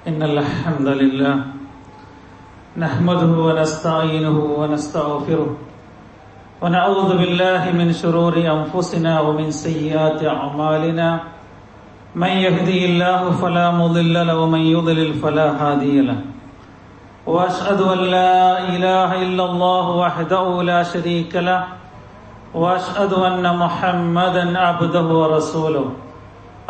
إن الحمد لله نحمده ونستعينه ونستغفره ونعوذ بالله من شرور أنفسنا ومن سيئات أعمالنا من يهدي الله فلا مضل له ومن يضلل فلا هادي له وأشهد أن لا إله إلا الله وحده لا شريك له وأشهد أن محمدا عبده ورسوله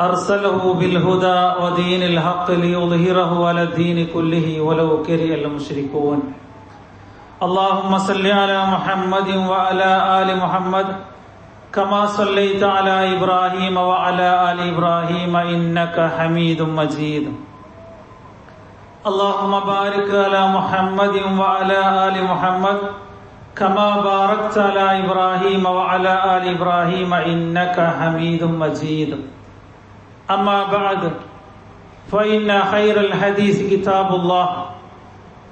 أرسله بالهدى ودين الحق ليظهره على الدين كله ولو كره المشركون اللهم صل على محمد وعلى آل محمد كما صليت على إبراهيم وعلى آل إبراهيم إنك حميد مجيد اللهم بارك على محمد وعلى آل محمد كما باركت على إبراهيم وعلى آل إبراهيم إنك حميد مجيد أما بعد فإن خير الحديث كتاب الله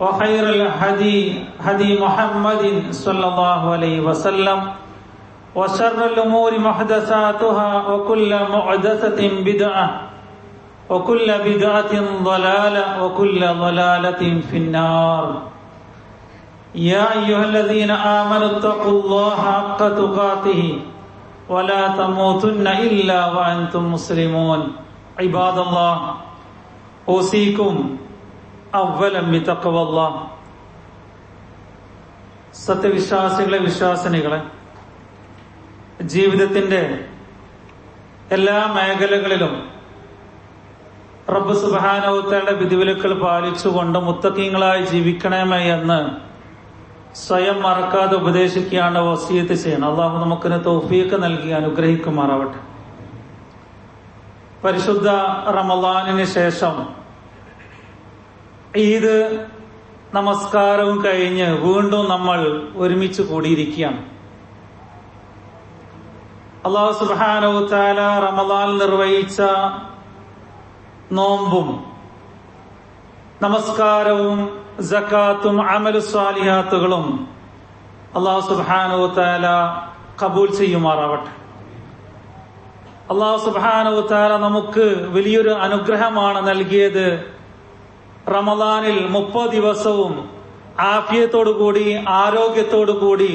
وخير الهدي هدي محمد صلى الله عليه وسلم وشر الأمور محدثاتها وكل محدثة بدعة وكل بدعة ضلالة وكل ضلالة في النار يا أيها الذين آمنوا اتقوا الله حق تقاته ولا تموتن إلا وأنتم مسلمون عباد الله أوصيكم أولا بتقوى الله സത്യവിശ്വാസികളെ വിശ്വാസിനികളെ ജീവിതത്തിന്റെ എല്ലാ മേഖലകളിലും റബ്ബ് സുബ്ഹാനഹു വ തആലയുടെ വിധിവിലക്കുകൾ പാലിച്ചുകൊണ്ട് മുത്തഖീങ്ങളായി ജീവിക്കണമേ എന്ന് സ്വയം മറക്കാതെ ഉപദേശിക്കുകയാണ്, വസിയത്ത് ചെയ്യണം. അള്ളാഹു നമുക്കിന് തൗഫീഖ് നൽകി അനുഗ്രഹിക്കുമാറാവട്ടെ. പരിശുദ്ധ റമളാനിന് ശേഷം ഈദ് നമസ്കാരവും കഴിഞ്ഞ് വീണ്ടും നമ്മൾ ഒരുമിച്ച് കൂടിയിരിക്കുകയാണ്. അള്ളാഹു സുബ്ഹാനഹു വ തആല റമളാൻ നിർവഹിച്ച നോമ്പും നമസ്കാരവും സകാത്തും അമലു സ്വാലിഹാത്തുകളും അല്ലാഹു സുബ്ഹാനഹു വ തആല ഖബൂൽ ചെയ്യുമാറാവട്ടെ. അല്ലാഹു സുബ്ഹാനഹു വ തആല നമുക്ക് വലിയൊരു അനുഗ്രഹമാണ് നൽകിയത്. റമളാനിൽ 30 ദിവസവും ആഫിയത്തോടുകൂടി ആരോഗ്യത്തോടുകൂടി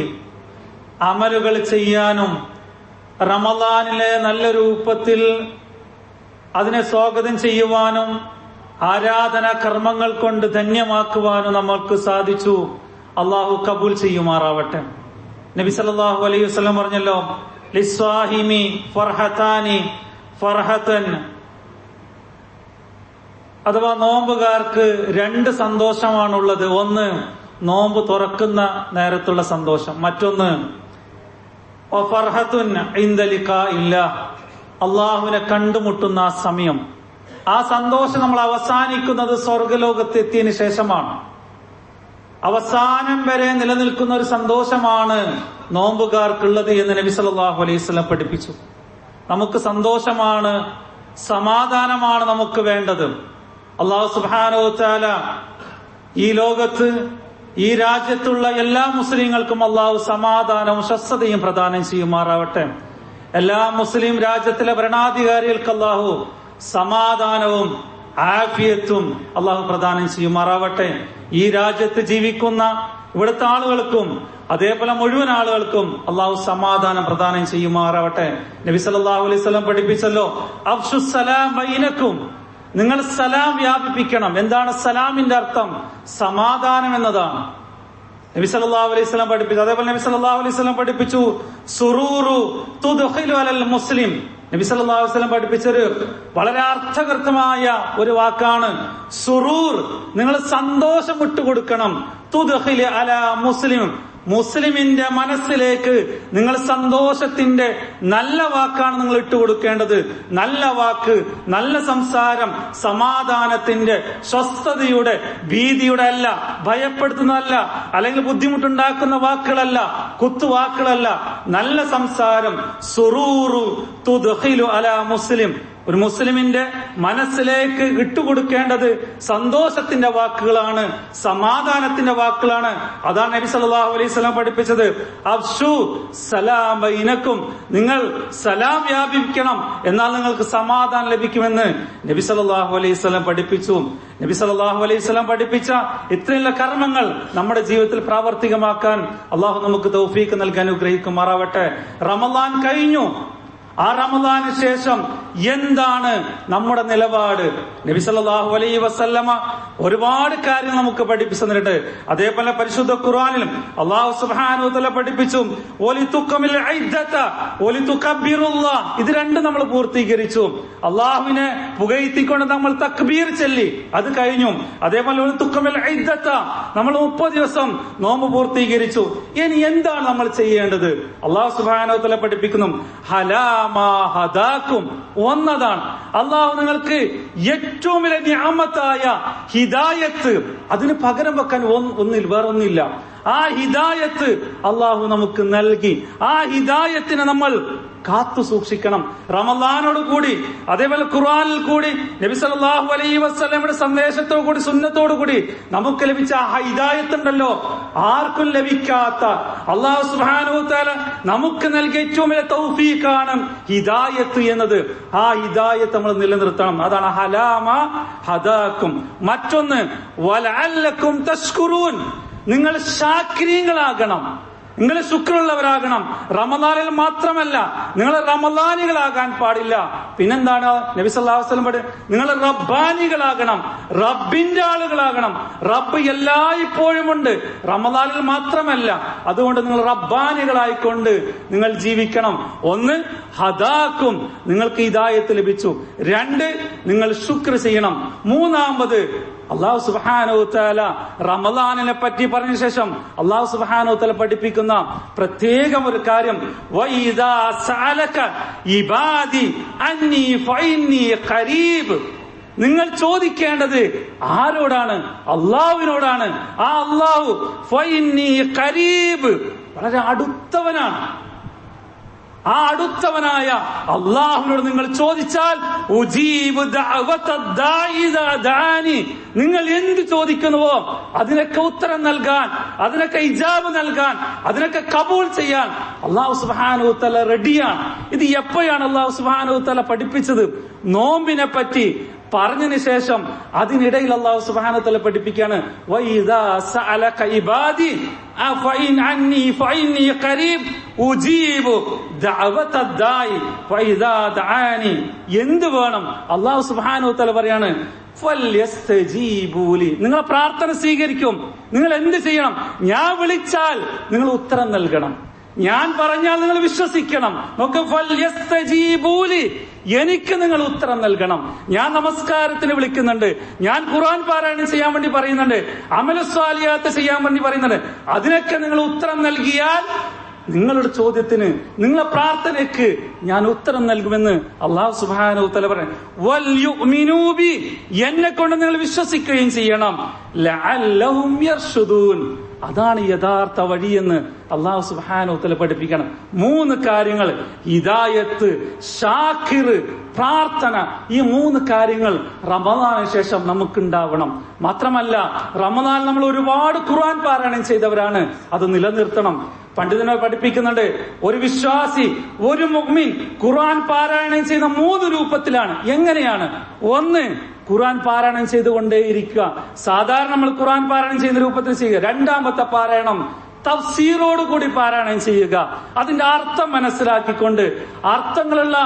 അമലുകൾ ചെയ്യാനും റമളാനിലെ നല്ല രൂപത്തിൽ അതിനെ സ്വാഗതം ചെയ്യുവാനും ആരാധന കർമ്മങ്ങൾ കൊണ്ട് ധന്യമാക്കുവാനും നമ്മൾക്ക് സാധിച്ചു. അള്ളാഹു കബൂൽ ചെയ്യുമാറാവട്ടെ. നബി സല്ലല്ലാഹു അലൈഹി വസല്ലം പറഞ്ഞല്ലോ, ലിസ്വാഹിമി ഫർഹതാനി ഫർഹതൻ, അഥവാ നോമ്പുകാർക്ക് 2 സന്തോഷമാണുള്ളത്. ഒന്ന് നോമ്പ് തുറക്കുന്ന നേരത്തുള്ള സന്തോഷം, മറ്റൊന്ന് ഫർഹത്തുൻ ഇൻദ ലിഖാഇല്ലാഹ്, അള്ളാഹുവിനെ കണ്ടുമുട്ടുന്ന ആ സമയം. ആ സന്തോഷം നമ്മൾ അവസാനിക്കുന്നത് സ്വർഗലോകത്ത് എത്തിയതിനു ശേഷമാണ്. അവസാനം വരെ നിലനിൽക്കുന്ന ഒരു സന്തോഷമാണ് നോമ്പുകാർക്കുള്ളത് എന്ന് നബി സല്ലല്ലാഹു അലൈഹി വസല്ലം പഠിപ്പിച്ചു. നമുക്ക് സന്തോഷമാണ്, സമാധാനമാണ് നമുക്ക് വേണ്ടത്. അല്ലാഹു സുബ്ഹാനഹു വ തആല ഈ ലോകത്ത് ഈ രാജ്യത്തുള്ള എല്ലാ മുസ്ലിങ്ങൾക്കും അല്ലാഹു സമാധാനവും സ്വസ്ഥതയും പ്രദാനം ചെയ്യുമാറാവട്ടെ. എല്ലാ മുസ്ലിം രാജ്യത്തിലെ ഭരണാധികാരികൾക്ക് അല്ലാഹു സമാധാനവും ആഫിയത്തും അള്ളാഹു പ്രദാനം ചെയ്യുമാറാവട്ടെ. ഈ രാജ്യത്ത് ജീവിക്കുന്ന ഇവിടുത്തെ ആളുകൾക്കും അതേപോലെ മുഴുവൻ ആളുകൾക്കും അള്ളാഹു സമാധാനം പ്രദാനം ചെയ്യുമാറാവട്ടെ. നബി സല്ലല്ലാഹു അലൈഹി വസല്ലം പഠിപ്പിച്ചല്ലോ, അഫ്ശുസ് സലാം ബൈനക്കും, നിങ്ങൾ സലാം വ്യാപിപ്പിക്കണം. എന്താണ് സലാമിന്റെ അർത്ഥം? സമാധാനം എന്നതാണ് നബി സല്ലല്ലാഹു അലൈഹി വസല്ലം പഠിപ്പിച്ചു. അതേപോലെ നബി സല്ലല്ലാഹു അലൈഹി വസല്ലം പഠിപ്പിച്ചു, സുറൂറു തുദ്ഖിലു അലൽ മുസ്ലിം. നബി സല്ലല്ലാഹു അലൈഹി വസല്ലം പഠിപ്പിച്ചൊരു വളരെ അർത്ഥകൃതമായ ഒരു വാക്കാണ് സുറൂർ. നിങ്ങൾ സന്തോഷം വിട്ടുകൊടുക്കണം. തുദ്ഖിലു അലാ മുസ്ലിം, മുസ്ലിമിന്റെ മനസ്സിലേക്ക് നിങ്ങൾ സന്തോഷത്തിന്റെ നല്ല വാക്കാണ് നിങ്ങൾ ഇട്ടുകൊടുക്കേണ്ടത്. നല്ല വാക്ക്, നല്ല സംസാരം, സമാധാനത്തിന്റെ, സ്വസ്ഥതയുടെ, ഭീതിയുടെ അല്ല, ഭയപ്പെടുത്തുന്നതല്ല, അല്ലെങ്കിൽ ബുദ്ധിമുട്ടുണ്ടാക്കുന്ന വാക്കുകളല്ല, കുത്തുവാക്കുകളല്ല, നല്ല സംസാരം. സുറൂറു തുദ്ഖിലു അലാ മുസ്ലിം, ഒരു മുസ്ലിമിന്റെ മനസ്സിലേക്ക് ഇട്ടുകൊടുക്കേണ്ടത് സന്തോഷത്തിന്റെ വാക്കുകളാണ്, സമാധാനത്തിന്റെ വാക്കുകളാണ്. അതാണ് നബി സല്ലല്ലാഹു അലൈഹി വസല്ലം പഠിപ്പിച്ചത്. അഫ്ശു സലാം ബൈനക്കും, നിങ്ങൾ സലാം വ്യാപിപ്പിക്കണം, എന്നാൽ നിങ്ങൾക്ക് സമാധാനം ലഭിക്കുമെന്ന് നബി സല്ലല്ലാഹു അലൈഹി വസല്ലം പഠിപ്പിച്ചു. നബി സല്ലല്ലാഹു അലൈഹി വസല്ലം പഠിപ്പിച്ച ഇത്രയുള്ള കർമ്മങ്ങൾ നമ്മുടെ ജീവിതത്തിൽ പ്രാവർത്തികമാക്കാൻ അള്ളാഹു നമുക്ക് തൗഫീഖ് നൽകാൻ അനുഗ്രഹിക്കുമാറാവട്ടെ. റമളാൻ കഴിഞ്ഞു. ആ റമളാന് ശേഷം എന്താണ് നമ്മുടെ നിലപാട്? നബി സല്ലല്ലാഹു അലൈഹി വസല്ലമ ഒരുപാട് കാര്യങ്ങൾ നമുക്ക് പഠിപ്പിച്ചു തന്നിട്ട്, അതേപോലെ പരിശുദ്ധ ഖുർആനിലും അല്ലാഹു സുബ്ഹാനഹു വ തആല പഠിപ്പിച്ചു വലിതുക്കമിൽ ഇദ്ദത വലിതുകബ്ബിറുല്ലാഹ്. ഇത് രണ്ടും നമ്മൾ പൂർത്തീകരിച്ചു. അള്ളാഹുവിനെ പുകഴ്ത്തിക്കൊണ്ട് നമ്മൾ തക്ബീർ ചൊല്ലി, അത് കഴിഞ്ഞു. അതേപോലെ വലിതുക്കമിൽ ഇദ്ദത, നമ്മൾ 30 ദിവസം നോമ്പ് പൂർത്തീകരിച്ചു. ഇനി എന്താണ് നമ്മൾ ചെയ്യേണ്ടത്? അല്ലാഹു സുബ്ഹാനഹു വ തആല പഠിപ്പിക്കുന്നു ഹലാമാ ഹദാക്കും. ഒന്നതാണ് അള്ളാഹു നിങ്ങൾക്ക് ഏറ്റവും വലിയ നിഅമത്തായ ഹിദായത്ത്, അതിന് പകരം വെക്കാൻ വേറൊന്നില്ല. ആ ഹിദായത്ത് അള്ളാഹു നമുക്ക് നൽകി. ആ ഹിദായത്തിനെ നമ്മൾ കാത്തു സൂക്ഷിക്കണം. റമളാനോട് കൂടി, അതേപോലെ ഖുർആനിൽ കൂടി, നബി സല്ലല്ലാഹു അലൈഹി വസല്ലമയുടെ സന്ദേശത്തോടു കൂടി, സുന്നത്തോടു കൂടി നമുക്ക് ലഭിച്ച ആ ഹിദായത്ത് ഉണ്ടല്ലോ, ആർക്കും ലഭിക്കാത്ത, അല്ലാഹു സുബ്ഹാനഹു വ തആല നമുക്ക് നൽകിയ ഏറ്റവും വലിയ തൗഫീഖാണ് ഹിദായത്ത് എന്നത്. ആ ഹിദായത്ത് നമ്മൾ നിലനിർത്തണം. അതാണ് ഹലാമ ഹദാക്കും. മറ്റൊന്ന് വലഅല്ലക്കും തഷ്കുറൂൻ, നിങ്ങൾ ശാക്രീങ്ങളാകണം, നിങ്ങൾ ശുക്രുള്ളവരാകണം. റമളാനിൽ മാത്രമല്ല, നിങ്ങൾ റമളാനികളാകാൻ പാടില്ല. പിന്നെന്താണ് നബി സല്ലല്ലാഹു അലൈഹി വസല്ലം പറയുന്നത്? നിങ്ങൾ റബ്ബാനികളാകണം, റബ്ബിന്റെ ആളുകളാകണം. റബ്ബ് എല്ലായ്പ്പോഴും ഉണ്ട്, റമളാനിൽ മാത്രമല്ല. അതുകൊണ്ട് നിങ്ങൾ റബ്ബാനികളായിക്കൊണ്ട് നിങ്ങൾ ജീവിക്കണം. ഒന്ന് ഹദാക്കും, നിങ്ങൾക്ക് ഹിദായത്ത് ലഭിച്ചു. 2 നിങ്ങൾ ശുക്ർ ചെയ്യണം. 3 അല്ലാഹു സുബ്ഹാനഹു വ തആല റമളാനിനെ പറ്റി പറഞ്ഞ ശേഷം അല്ലാഹു സുബ്ഹാനഹു വ തആല പഠിപ്പിക്കുന്ന പ്രത്യേകം ഒരു കാര്യം, വഇദാ സഅലക ഇബാദി അന്നി ഫഇന്നി ഖരീബ്. നിങ്ങൾ ചോദിക്കേണ്ടത് ആരോടാണ്? അല്ലാഹുവിനോടാണ്. ആ അല്ലാഹു ഫഇന്നി ഖരീബ്, വളരെ അടുത്തവനാണ്. ആ അടുത്തവനായ അള്ളാഹുവിനോട് നിങ്ങൾ ചോദിച്ചാൽ ഉജീബു ദഅവത ദാഇ ദഅനി, നിങ്ങൾ എന്ത് ചോദിക്കുന്നുവോ അതിനൊക്കെ ഉത്തരം നൽകാൻ, അതിനൊക്കെ ഇജാബ് നൽകാൻ, അതിനൊക്കെ കബൂൽ ചെയ്യാൻ അല്ലാഹു സുബ്ഹാനഹു വ തആല റെഡിയാണ്. ഇത് എപ്പോഴാണ് അല്ലാഹു സുബ്ഹാനഹു വ തആല പഠിപ്പിച്ചത്? നോമ്പിനെ പറ്റി പറഞ്ഞതിന് ശേഷം അതിനിടയിൽ അല്ലാഹു സുബ്ഹാനഹു വ തആല പഠിപ്പിക്കുകയാണ്, വഇദാ സഅലക ഇബാദി അഫഇൻ അന്നി ഫഇന്നി ഖരീബ് ഉജീബു ദഅവത ദാഇ ഫഇദാ ദഅാനി. എന്ത് വേണം? അല്ലാഹു സുബ്ഹാനഹു വ തആല പറയാണ് ഫൽയസ്തജീബൂലി, നിങ്ങൾ പ്രാർത്ഥന സ്വീകരിക്കും. നിങ്ങൾ എന്ത് ചെയ്യണം? ഞാൻ വിളിച്ചാൽ നിങ്ങൾ ഉത്തരം നൽകണം, ഞാൻ പറഞ്ഞാൽ നിങ്ങൾ വിശ്വസിക്കണം. നോക്ക്, ഫൽയസ്തജീബൂലി, എനിക്ക് നിങ്ങൾ ഉത്തരം നൽകണം. ഞാൻ നമസ്കാരത്തിന് വിളിക്കുന്നുണ്ട്, ഞാൻ ഖുർആൻ പാരായണം ചെയ്യാൻ വേണ്ടി പറയുന്നുണ്ട്, അമലുസ്വാലിയാത്ത് ചെയ്യാൻ വേണ്ടി പറയുന്നുണ്ട്. അതിനൊക്കെ നിങ്ങൾ ഉത്തരം നൽകിയാൽ നിങ്ങളുടെ ചോദ്യത്തിന്, നിങ്ങളുടെ പ്രാർത്ഥനയ്ക്ക് ഞാൻ ഉത്തരം നൽകുമെന്ന് അല്ലാഹു സുബ്ഹാനഹു വ തആല പറയുന്നു. വൽ യുഅ്മിനൂ ബി, എന്നെ കൊണ്ട് നിങ്ങൾ വിശ്വസിക്കുകയും ചെയ്യണം. ലഅല്ലഹും യർഷുദൂൻ, അതാണ് യഥാർത്ഥ വഴിയെന്ന് അല്ലാഹു സുബ്ഹാനഹു വ തആല പഠിപ്പിക്കണം. 3 കാര്യങ്ങൾ, ഹിദായത്ത്, ഷാക്കിർ, പ്രാർത്ഥന. ഈ 3 കാര്യങ്ങൾ റമളാനിന് ശേഷം നമുക്കുണ്ടാവണം. മാത്രമല്ല, റമളാൻ നമ്മൾ ഒരുപാട് ഖുർആൻ പാരായണം ചെയ്തവരാണ്, അത് നിലനിർത്തണം. പണ്ഡിതന്മാർ പഠിപ്പിക്കുന്നുണ്ട്, ഒരു വിശ്വാസി, ഒരു മുഅ്മിൻ ഖുർആൻ പാരായണം ചെയ്യുന്ന 3 രൂപത്തിലാണ്. എങ്ങനെയാണ്? 1 ഖുർആൻ പാരായണം ചെയ്തുകൊണ്ടേയിരിക്കുക, സാധാരണ നമ്മൾ ഖുർആൻ പാരായണം ചെയ്യുന്ന രൂപത്തിൽ ചെയ്യുക. 2ാമത്തെ പാരായണം തഫ്സീറോട് കൂടി പാരായണം ചെയ്യുക, അതിന്റെ അർത്ഥം മനസ്സിലാക്കിക്കൊണ്ട്, അർത്ഥങ്ങളുള്ള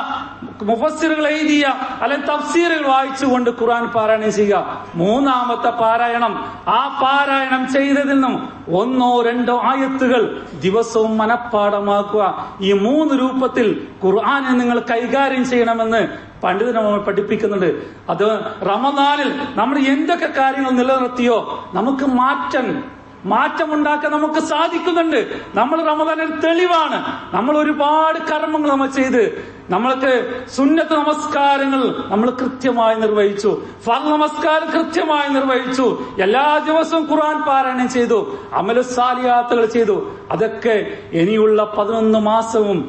മുഫസ്സിറുകൾ എഴുതിയ അല്ലെങ്കിൽ തഫ്സീറുകൾ വായിച്ചുകൊണ്ട് ഖുർആൻ പാരായണം ചെയ്യുക. 3ാമത്തെ പാരായണം, ആ പാരായണം ചെയ്തതിൽ നിന്നും 1 or 2 ആയത്തുകൾ ദിവസവും മനഃപ്പാഠമാക്കുക. ഈ 3 രൂപത്തിൽ ഖുർആനെ നിങ്ങൾ കൈകാര്യം ചെയ്യണമെന്ന് പണ്ഡിതന്മാർ പഠിപ്പിക്കുന്നുണ്ട്. അത് റമളാനിൽ നമ്മൾ എന്തൊക്കെ കാര്യങ്ങൾ നിലനിർത്തിയോ നമുക്ക് മാറ്റമുണ്ടാക്കാൻ നമുക്ക് സാധിക്കുന്നുണ്ട്. നമ്മൾ റമളാനിൽ തെളിവാണ്. നമ്മൾ ഒരുപാട് കർമ്മങ്ങൾ നമ്മൾ ചെയ്ത്, നമ്മൾക്ക് സുന്നത്ത് നമസ്കാരങ്ങൾ നമ്മൾ കൃത്യമായി നിർവഹിച്ചു, ഫർള് നമസ്കാരം കൃത്യമായി നിർവഹിച്ചു, എല്ലാ ദിവസവും ഖുർആൻ പാരായണം ചെയ്തു, അമലുസ്സാലിയാത്തുകൾ ചെയ്തു. അതൊക്കെ ഇനിയുള്ള 11 മാസവും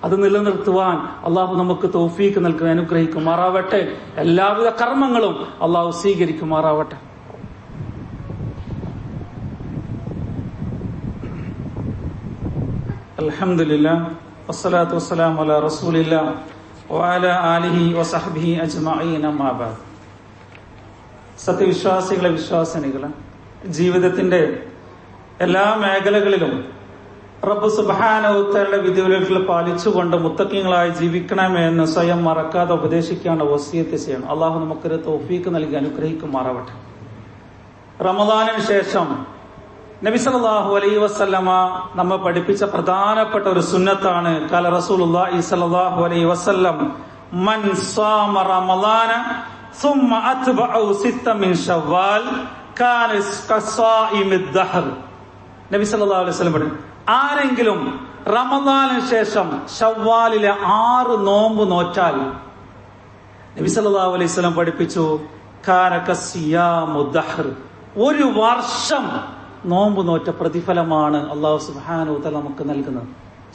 അത് നിലനിർത്തുവാൻ അള്ളാഹു നമുക്ക് തൗഫീക്ക് നൽകി അനുഗ്രഹിക്കുമാറാവട്ടെ. എല്ലാവിധ കർമ്മങ്ങളും അള്ളാഹു സ്വീകരിക്കുമാറാവട്ടെ. അൽഹംദുലില്ലാഹ് വസ്സലാത്തു വസ്സലാമു അലാ റസൂലില്ലാഹ് വഅലാ ആലിഹി വസഹ്ബിഹി അജ്മഈൻ. അമ്മാ ബഅദ്. സത്യവിശ്വാസികളെ, വിശ്വാസിനികളെ, ജീവിതത്തിന്റെ എല്ലാ മേഖലകളിലും റബ്ബ് സുബ്ഹാനഹു വ തആലയുടെ വിധിവിലക്കുകൾ പാലിച്ചുകൊണ്ട് മുത്തഖീങ്ങളായി ജീവിക്കണമേ എന്ന് സ്വയം മറക്കാതെ ഉപദേശിക്കാനുള്ള വസിയത്ത് ചെയ്യണം. അള്ളാഹു നമുക്കൊരു തൗഫീക്ക് നൽകി അനുഗ്രഹിക്കുമാറാവട്ടെ. റമദാനിന് ശേഷം നബി സല്ലല്ലാഹു അലൈഹി വസല്ലമ നമ്മെ പഠിപ്പിച്ച പ്രധാനപ്പെട്ട ഒരു സുന്നത്താണ് ഖാല റസൂലുള്ളാഹി സ്വല്ലല്ലാഹു അലൈഹി വസല്ലം മൻ സാമ റമദാന ثم أتبعه ستة من شوال كان كصائم الدهر. നബി സല്ലല്ലാഹു അലൈഹി വസല്ലം പറഞ്ഞു, ആരെങ്കിലും റമദാനിന് ശേഷം ശവ്വാലിലെ 6 നോമ്പ് നോറ്റാൽ നബി സല്ലല്ലാഹു അലൈഹി വസല്ലം പഠിപ്പിച്ചു കാന കസിയാമു ദഹർ, ഒരു വർഷം നോമ്പ് നോറ്റ പ്രതിഫലമാണ് അല്ലാഹു സുബ്ഹാനഹു വ തആല നമുക്ക് നൽകുന്നത്.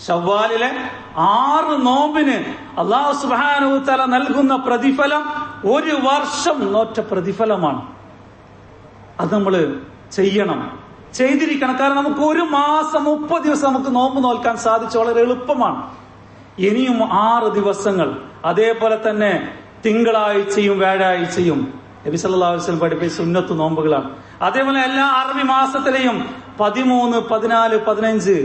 ശവ്വാലിലെ 6 നോമ്പിന് അല്ലാഹു സുബ്ഹാനഹു വ തആല നൽകുന്ന പ്രതിഫലം ഒരു വർഷം നോറ്റ പ്രതിഫലമാണ്. അത് നമ്മൾ ചെയ്യണം, ചെയ്തിരിക്കണം. കാരണം നമുക്ക് ഒരു മാസം 30 ദിവസം നമുക്ക് നോമ്പ് നോൽക്കാൻ സാധിച്ചു, വളരെ എളുപ്പമാണ്. ഇനിയും 6 ദിവസങ്ങൾ, അതേപോലെ തന്നെ തിങ്കളാഴ്ചയും വ്യാഴാഴ്ചയും നബി സല്ലല്ലാഹു അലൈഹി വസല്ലം പഠിപ്പിച്ച സുന്നത്ത് നോമ്പുകളാണ്. അതേപോലെ എല്ലാ അറബി മാസത്തിലെയും 13, 14, 15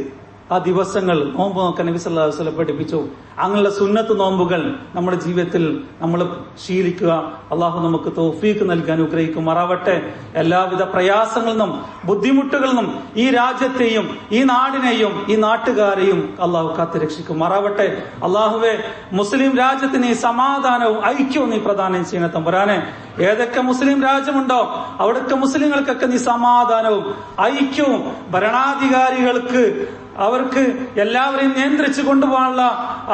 ആ ദിവസങ്ങൾ നോമ്പ് നോക്കാൻ നബി സല്ലല്ലാഹു അലൈഹി വസല്ലം പഠിപ്പിച്ചു. അങ്ങനെയുള്ള സുന്നത്ത് നോമ്പുകൾ നമ്മുടെ ജീവിതത്തിൽ നമ്മൾ ശീലിക്കുക. അള്ളാഹു നമുക്ക് തൗഫീക്ക് നൽകി അനുഗ്രഹിക്കുമാറാവട്ടെ. എല്ലാവിധ പ്രയാസങ്ങളിൽ നിന്നും ബുദ്ധിമുട്ടുകളിൽ നിന്നും ഈ രാജ്യത്തെയും ഈ നാടിനെയും ഈ നാട്ടുകാരെയും അള്ളാഹു കാത്തുരക്ഷിക്കുമാറാവട്ടെ. അള്ളാഹുവെ, മുസ്ലിം രാജ്യത്തിന് ഈ സമാധാനവും ഐക്യവും നീ പ്രദാനം ചെയ്യണ തമ്പുരാനെ. ഏതൊക്കെ മുസ്ലിം രാജ്യമുണ്ടോ അവിടൊക്കെ മുസ്ലിങ്ങൾക്കൊക്കെ നീ സമാധാനവും ഐക്യവും, ഭരണാധികാരികൾക്ക് അവർക്ക് എല്ലാവരെയും നിയന്ത്രിച്ചു കൊണ്ടുപോകാനുള്ള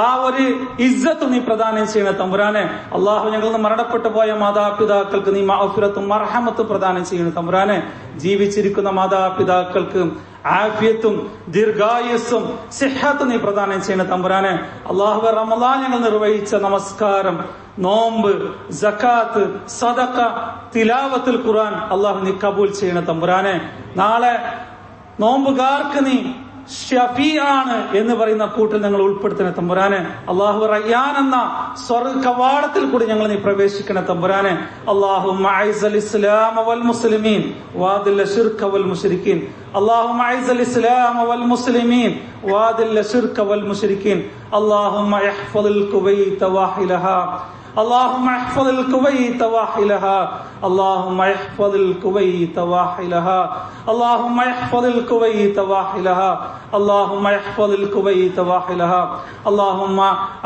ആ ഒരു ഇസ്സത്ത് നീ പ്രദാനം ചെയ്യണ തമ്പുരാനെ. അള്ളാഹു, ഞങ്ങളിൽ നിന്ന് മരണപ്പെട്ടു പോയ മാതാപിതാക്കൾക്ക് നീ മഗ്ഫിറത്തും മർഹമത്തും പ്രദാനം ചെയ്യണ തമ്പുരാനെ. ജീവിച്ചിരിക്കുന്ന മാതാപിതാക്കൾക്ക് ആഫിയത്തും ദീർഘായുസ്സും സിഹ്ഹത്തും നീ പ്രദാനം ചെയ്യണ തമ്പുരാനെ. അള്ളാഹു, റമദാൻ ഞങ്ങൾ നിർവഹിച്ച നമസ്കാരം, നോമ്പ്, സക്കാത്ത്, സദഖ, തിലാവത്തുൽ ഖുർആൻ അള്ളാഹു നീ കബൂൽ ചെയ്യണ തമ്പുരാനെ. നാളെ നോമ്പുകാർക്ക് നീ ഷഫീആണ് എന്ന് പറയുന്ന കൂട്ടിൽ ഞങ്ങൾ ഉൾപ്പെടുത്തണ തമ്പുരാനെ. അള്ളാഹു, റയ്യാൻ എന്ന സ്വർഗ്ഗ കവാടത്തിൽ കൂടി ഞങ്ങൾ നീ പ്രവേശിക്കണ തമ്പുരാനെ. അല്ലാഹുമ്മ അഇസ്സൽ ഇസ്ലാമ വൽ മുസ്ലിമീൻ വഅദില്ല ശിർക വൽ മുശ്രിക്കീൻ. അല്ലാഹുമ്മ അഇസ്സൽ ഇസ്ലാമ വൽ മുസ്ലിമീൻ വഅദില്ല ശിർക വൽ മുശ്രിക്കീൻ. അല്ലാഹുമ്മ ഇഹ്ഫദിൽ കുവൈത വഅഹ്ലഹാ. اللهم احفظ الكويت واحلها. اللهم احفظ الكويت واحلها. اللهم احفظ الكويت واحلها. اللهم احفظ الكويت واحلها. اللهم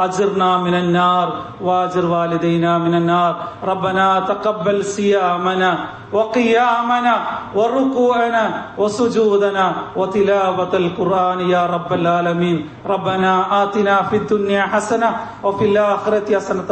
اجرنا من النار واجر والدينا من النار. ربنا تقبل صيامنا وقيامنا وركوعنا وسجودنا وتلاوة القرآن يا رب العالمين. ربنا آتنا في الدنيا حسنة وفي الآخرة حسنة